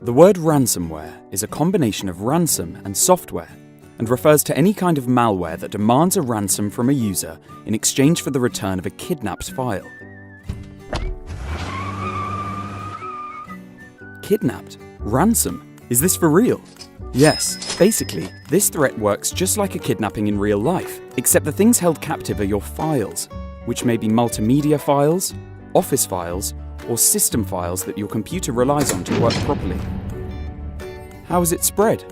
The word ransomware is a combination of ransom and software and refers to any kind of malware that demands a ransom from a user in exchange for the return of a kidnapped file. Kidnapped? Ransom? Is this for real? Yes, basically, this threat works just like a kidnapping in real life, except the things held captive are your files, which may be multimedia files, office files, or system files that your computer relies on to work properly. How is it spread?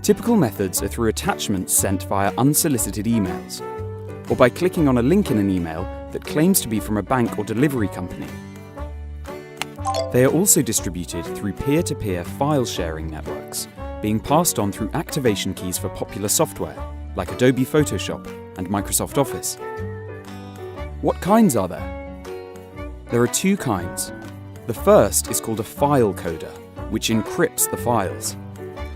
Typical methods are through attachments sent via unsolicited emails, or by clicking on a link in an email that claims to be from a bank or delivery company. They are also distributed through peer-to-peer file sharing networks, being passed on through activation keys for popular software, like Adobe Photoshop and Microsoft Office. What kinds are there? There are two kinds. The first is called a file coder, which encrypts the files.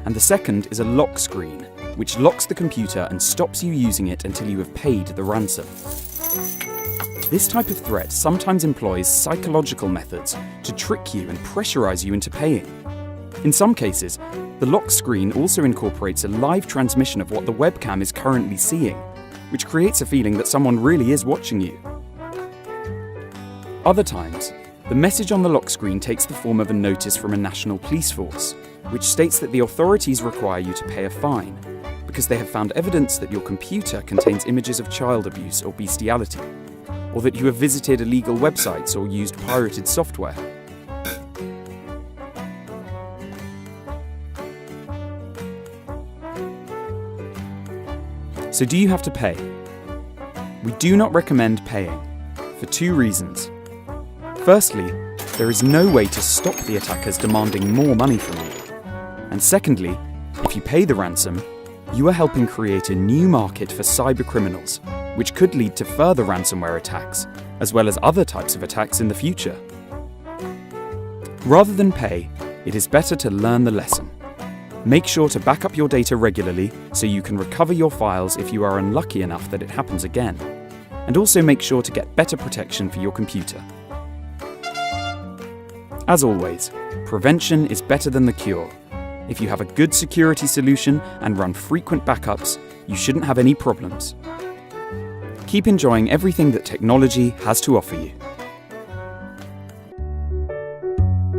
And the second is a lock screen, which locks the computer and stops you using it until you have paid the ransom. This type of threat sometimes employs psychological methods to trick you and pressurize you into paying. In some cases, the lock screen also incorporates a live transmission of what the webcam is currently seeing, which creates a feeling that someone really is watching you. Other times, the message on the lock screen takes the form of a notice from a national police force, which states that the authorities require you to pay a fine because they have found evidence that your computer contains images of child abuse or bestiality, or that you have visited illegal websites or used pirated software. So do you have to pay? We do not recommend paying, for two reasons. Firstly, there is no way to stop the attackers demanding more money from you. And secondly, if you pay the ransom, you are helping create a new market for cybercriminals, which could lead to further ransomware attacks, as well as other types of attacks in the future. Rather than pay, it is better to learn the lesson. Make sure to back up your data regularly so you can recover your files if you are unlucky enough that it happens again. And also make sure to get better protection for your computer. As always, prevention is better than the cure. If you have a good security solution and run frequent backups, you shouldn't have any problems. Keep enjoying everything that technology has to offer you.